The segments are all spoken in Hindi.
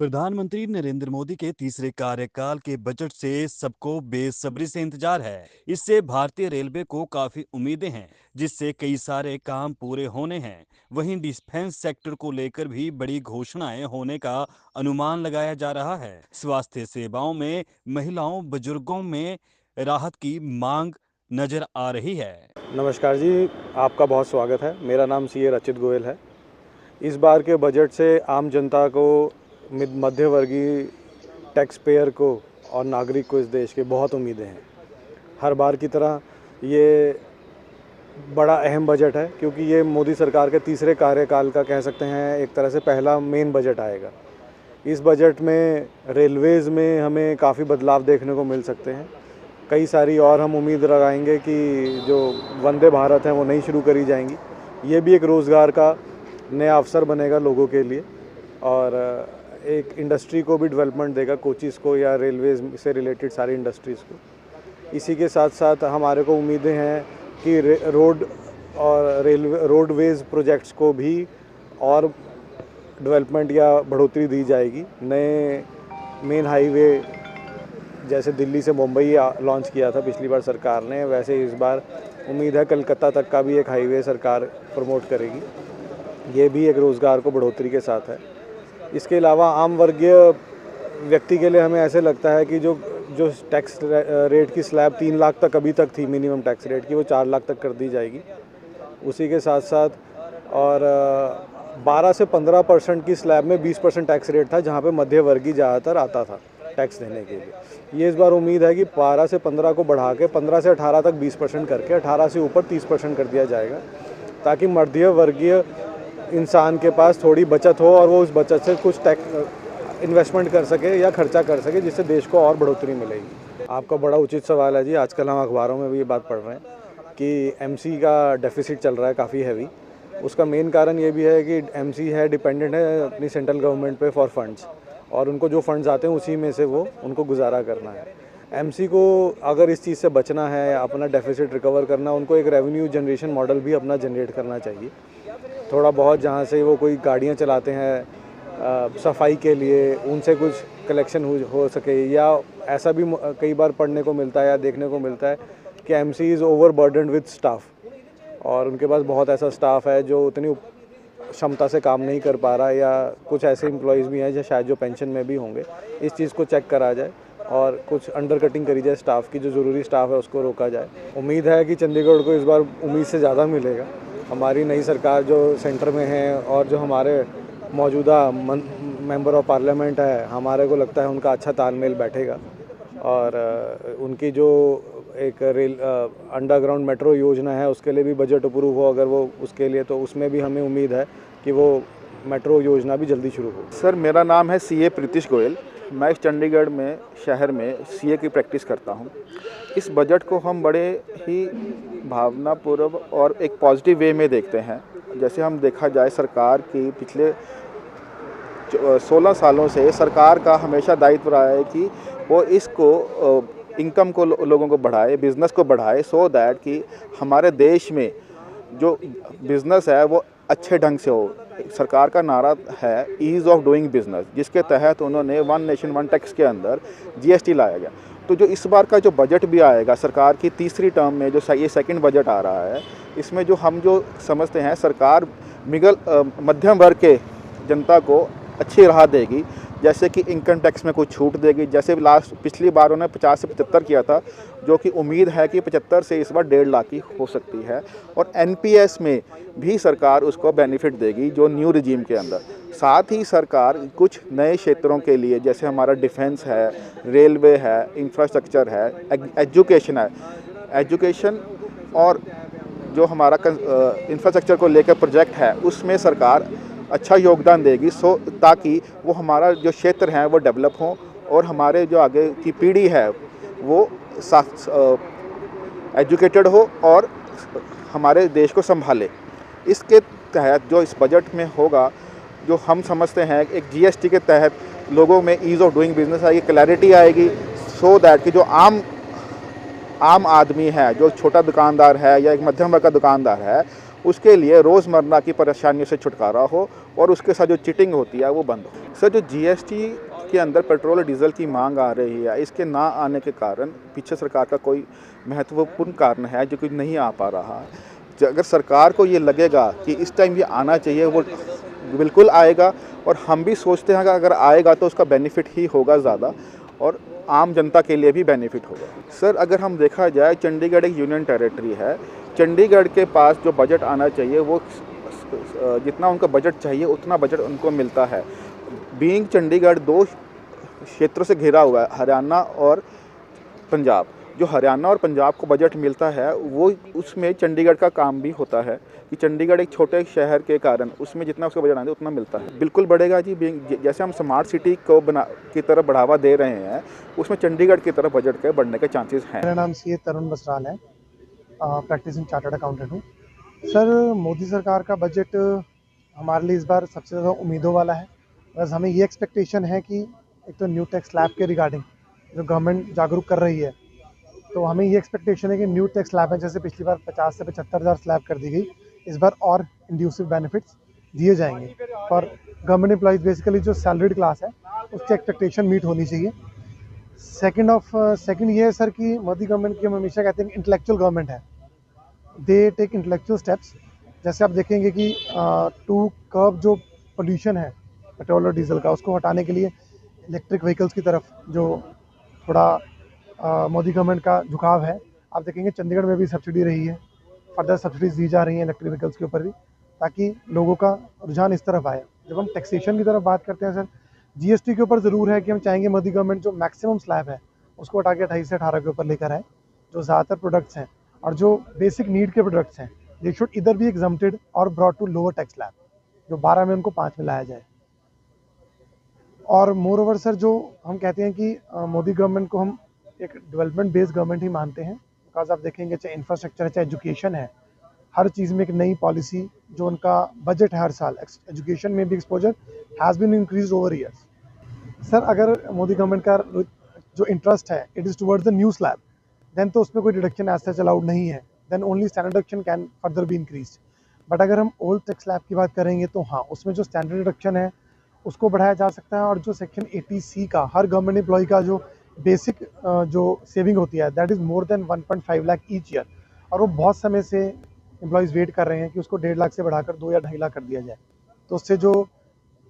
प्रधानमंत्री नरेंद्र मोदी के तीसरे कार्यकाल के बजट से सबको बेसब्री से इंतजार है। इससे भारतीय रेलवे को काफी उम्मीदें हैं, जिससे कई सारे काम पूरे होने हैं। वहीं डिफेंस सेक्टर को लेकर भी बड़ी घोषणाएं होने का अनुमान लगाया जा रहा है। स्वास्थ्य सेवाओं में महिलाओं बुजुर्गों में राहत की मांग नजर आ रही है। नमस्कार जी, आपका बहुत स्वागत है। मेरा नाम सीए रचित गोयल है। इस बार के बजट से आम जनता को, मध्यवर्गीय टैक्स पेयर को और नागरिक को इस देश के बहुत उम्मीदें हैं। हर बार की तरह ये बड़ा अहम बजट है, क्योंकि ये मोदी सरकार के तीसरे कार्यकाल का कह सकते हैं एक तरह से पहला मेन बजट आएगा। इस बजट में रेलवेज़ में हमें काफ़ी बदलाव देखने को मिल सकते हैं। कई सारी और हम उम्मीद लगाएंगे कि जो वंदे भारत है वो नई शुरू करी जाएंगी। ये भी एक रोज़गार का नया अवसर बनेगा लोगों के लिए, और एक इंडस्ट्री को भी डेवलपमेंट देगा, कोचिज़ को या रेलवेज़ से रिलेटेड सारी इंडस्ट्रीज़ को। इसी के साथ साथ हमारे को उम्मीदें हैं कि रोड और रोडवेज़ प्रोजेक्ट्स को भी और डेवलपमेंट या बढ़ोतरी दी जाएगी। नए मेन हाईवे जैसे दिल्ली से मुंबई लॉन्च किया था पिछली बार सरकार ने, वैसे इस बार उम्मीद है कलकत्ता तक का भी एक हाईवे सरकार प्रमोट करेगी। ये भी एक रोज़गार को बढ़ोतरी के साथ है। इसके अलावा आम वर्गीय व्यक्ति के लिए हमें ऐसे लगता है कि जो टैक्स रेट की स्लैब 3 लाख तक अभी तक थी, मिनिमम टैक्स रेट की, वो 4 लाख तक कर दी जाएगी। उसी के साथ साथ और 12 से 15% की स्लैब में 20% टैक्स रेट था, जहाँ पे मध्यवर्गीय ज़्यादातर आता था टैक्स देने के लिए। ये इस बार उम्मीद है कि 12 से 15 को बढ़ा के 15 से 18 तक 20% करके 18 से ऊपर 30% कर दिया जाएगा, ताकि मध्य वर्गीय इंसान के पास थोड़ी बचत हो और वो उस बचत से कुछ टैक्स इन्वेस्टमेंट कर सके या खर्चा कर सके, जिससे देश को और बढ़ोतरी मिलेगी। आपका बड़ा उचित सवाल है जी। आजकल हम अखबारों में भी ये बात पढ़ रहे हैं कि एमसी का डेफिसिट चल रहा है काफ़ी हैवी। उसका मेन कारण ये भी है कि एमसी है डिपेंडेंट है अपनी सेंट्रल गवर्नमेंट पे फॉर फंड्स, और उनको जो फंड्स आते हैं उसी में से वो उनको गुजारा करना है। एमसी को अगर इस चीज़ से बचना है, अपना डेफिसिट रिकवर करना, उनको एक रेवेन्यू जनरेशन मॉडल भी अपना जनरेट करना चाहिए। थोड़ा बहुत जहाँ से वो कोई गाड़ियाँ चलाते हैं सफाई के लिए, उनसे कुछ कलेक्शन हो सके। या ऐसा भी कई बार पढ़ने को मिलता है या देखने को मिलता है कि MC is over burden with staff, और उनके पास बहुत ऐसा स्टाफ है जो उतनी क्षमता से काम नहीं कर पा रहा, या कुछ ऐसे एम्प्लॉयज़ भी हैं जो शायद जो पेंशन में भी होंगे। इस चीज़ को चेक करा जाए और कुछ अंडर कटिंग करी जाए स्टाफ की, जो ज़रूरी स्टाफ है उसको रोका जाए। उम्मीद है कि चंडीगढ़ को इस बार उम्मीद से ज़्यादा मिलेगा। हमारी नई सरकार जो सेंटर में है और जो हमारे मौजूदा मेंबर ऑफ पार्लियामेंट है, हमारे को लगता है उनका अच्छा तालमेल बैठेगा, और उनकी जो एक रेल अंडरग्राउंड मेट्रो योजना है उसके लिए भी बजट अप्रूव हो अगर वो उसके लिए, तो उसमें भी हमें उम्मीद है कि वो मेट्रो योजना भी जल्दी शुरू हो। सर, मेरा नाम है सीए प्रीतिश गोयल। मैं इस चंडीगढ़ में शहर में सीए की प्रैक्टिस करता हूं। इस बजट को हम बड़े ही भावनापूर्व और एक पॉजिटिव वे में देखते हैं। जैसे हम देखा जाए, सरकार की पिछले 16 सालों से सरकार का हमेशा दायित्व रहा है कि वो इसको इनकम को लोगों को बढ़ाए, बिज़नेस को बढ़ाए, सो दैट कि हमारे देश में जो बिज़नेस है वो अच्छे ढंग से हो। सरकार का नारा है ईज़ ऑफ डूइंग बिज़नेस, जिसके तहत उन्होंने वन नेशन वन टैक्स के अंदर जीएसटी लाया गया। तो जो इस बार का जो बजट भी आएगा सरकार की तीसरी टर्म में, जो ये सेकंड बजट आ रहा है, इसमें जो हम जो समझते हैं सरकार मध्यम वर्ग के जनता को अच्छी राहत देगी। जैसे कि इनकम टैक्स में कुछ छूट देगी, जैसे पिछली बार उन्होंने 50 से 75 किया था, जो कि उम्मीद है कि 75 से इस बार 1.5 लाख की हो सकती है। और एनपीएस में भी सरकार उसको बेनिफिट देगी जो न्यू रिजीम के अंदर। साथ ही सरकार कुछ नए क्षेत्रों के लिए, जैसे हमारा डिफेंस है, रेलवे है, इंफ्रास्ट्रक्चर है, एजुकेशन है, एजुकेशन और जो हमारा इंफ्रास्ट्रक्चर को लेकर प्रोजेक्ट है, उसमें सरकार अच्छा योगदान देगी, ताकि वो हमारा जो क्षेत्र है वो डेवलप हो और हमारे जो आगे की पीढ़ी है वो एजुकेटेड हो और हमारे देश को संभाले। इसके तहत जो इस बजट में होगा, जो हम समझते हैं एक जीएसटी के तहत लोगों में ईज़ ऑफ डूइंग बिजनेस आएगी, क्लैरिटी आएगी, सो दैट कि जो आम आदमी है, जो छोटा दुकानदार है या एक मध्यम वर्ग का दुकानदार है, उसके लिए रोज़मर्रा की परेशानियों से छुटकारा हो और उसके साथ जो चीटिंग होती है वो बंद हो। सर, जो जीएसटी के अंदर पेट्रोल और डीजल की मांग आ रही है, इसके ना आने के कारण पीछे सरकार का कोई महत्वपूर्ण कारण है जो कि नहीं आ पा रहा है। अगर सरकार को ये लगेगा कि इस टाइम ये आना चाहिए, वो बिल्कुल आएगा और हम भी सोचते हैं कि अगर आएगा तो उसका बेनिफिट ही होगा ज़्यादा और आम जनता के लिए भी बेनिफिट होगा। सर, अगर हम देखा जाए, चंडीगढ़ एक यूनियन टेरिटरी है। चंडीगढ़ के पास जो बजट आना चाहिए वो जितना उनका बजट चाहिए उतना बजट उनको मिलता है। बीइंग चंडीगढ़ 2 क्षेत्रों से घिरा हुआ है, हरियाणा और पंजाब। जो हरियाणा और पंजाब को बजट मिलता है वो उसमें चंडीगढ़ का काम भी होता है कि चंडीगढ़ एक छोटे शहर के कारण उसमें जितना उसका बजट आना है उतना मिलता है। बिल्कुल बढ़ेगा जी। जैसे हम स्मार्ट सिटी को की तरफ बढ़ावा दे रहे हैं, उसमें चंडीगढ़ की तरफ बजट के बढ़ने के चांसेस हैं। मेरा नाम सी तरुण बसराल है, प्रैक्टिसिंग चार्टर्ड अकाउंटेंट हूँ। सर, मोदी सरकार का बजट हमारे लिए इस बार सबसे ज़्यादा उम्मीदों वाला है। बस हमें ये एक्सपेक्टेशन है कि एक तो न्यू टैक्स स्लैब के रिगार्डिंग जो गवर्नमेंट जागरूक कर रही है, तो हमें ये एक्सपेक्टेशन है कि न्यू टैक्स स्लैब है, जैसे पिछली बार 50 से 75,000 स्लैब कर दी गई, इस बार और इंड्यूसिव बेनिफिट्स दिए जाएंगे और गवर्नमेंट एम्प्लॉइज, बेसिकली जो सैलरीड क्लास है, उसकी एक्सपेक्टेशन मीट होनी चाहिए। सेकंड ये है सर कि मोदी गवर्नमेंट की हम हमेशा कहते हैं इंटेलेक्चुअल गवर्नमेंट है। They take intellectual steps. जैसे आप देखेंगे कि टू कर्ब जो पोल्यूशन है पेट्रोल और डीजल का, उसको हटाने के लिए इलेक्ट्रिक व्हीकल्स की तरफ जो थोड़ा मोदी गवर्नमेंट का झुकाव है, आप देखेंगे चंडीगढ़ में भी सब्सिडी रही है, फर्दर सब्सिडीज दी जा रही हैं इलेक्ट्रिक व्हीकल्स के ऊपर भी, ताकि लोगों का रुझान इस तरफ आए। जब हम टैक्सेशन की तरफ बात करते हैं सर, जीएसटी के ऊपर ज़रूर है कि हम चाहेंगे मोदी गवर्नमेंट जो मैक्सिमम स्लैब है उसको हटा के 28 से 18 के ऊपर लेकर आए। जो ज़्यादातर प्रोडक्ट्स हैं और जो बेसिक नीड के प्रोडक्ट्स हैं, दे शुड इधर बी एग्जम्प्टेड और brought to lower tax slab, जो 12 में उनको 5 में लाया जाए। और मोर ओवर सर, जो हम कहते हैं कि मोदी गवर्नमेंट को हम एक डेवलपमेंट बेस्ड गवर्नमेंट ही मानते हैं, बिकॉज आप देखेंगे चाहे इंफ्रास्ट्रक्चर है, चाहे एजुकेशन है, हर चीज़ में एक नई पॉलिसी जो उनका बजट है हर साल, एजुकेशन में भी exposure has been increase over years. Sir, अगर मोदी गवर्नमेंट का जो इंटरेस्ट है it is towards the new slab, then तो उसमें कोई डिडक्शन एज सच अलाउड नहीं है, then only standard deduction can further be increase. But अगर हम ओल्ड टैक्स स्लैब की बात करेंगे तो हाँ, उसमें जो स्टैंडर्ड डिडक्शन है उसको बढ़ाया जा सकता है, और जो सेक्शन 80C का हर गवर्नमेंट एम्प्लॉय का जो बेसिक जो सेविंग होती है, that is more than 1.5 lakh each year, और वो बहुत समय से एम्प्लॉयज़ वेट कर रहे हैं कि उसको 1.5 लाख से बढ़ाकर 2 या 2.5 लाख कर दिया जाए, तो उससे जो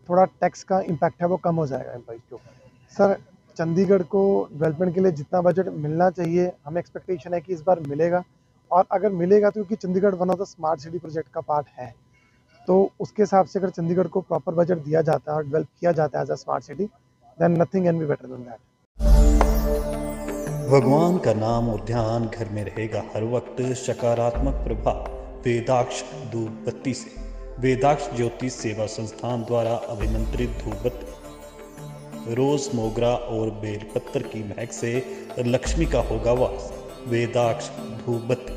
थोड़ा टैक्स का इम्पैक्ट है वो कम हो जाएगा एम्प्लॉयज़ के ऊपर। सर, चंडीगढ़ को डेवलपमेंट के लिए जितना बजट मिलना चाहिए, हमें एक्सपेक्टेशन है कि इस बार मिलेगा, और अगर मिलेगा तो क्योंकि Chandigarh one of the smart city project का पार्ट है, तो उसके हिसाब से अगर चंडीगढ़ को प्रॉपर बजट दिया जाता है और डेवलप किया जाता है as a smart city, then nothing can be better than that. भगवान का नाम और ध्यान घर में रहेगा हर वक्त। सकारात्मक प्रभाव वेदाक्ष धूप बत्ती से। वेदाक्ष ज्योति सेवा संस्थान द्वारा अभिमंत्रित धूप बत्ती रोज, मोगरा और बेलपत्र की महक से लक्ष्मी का होगा वास। वेदाक्ष धूप बत्ती।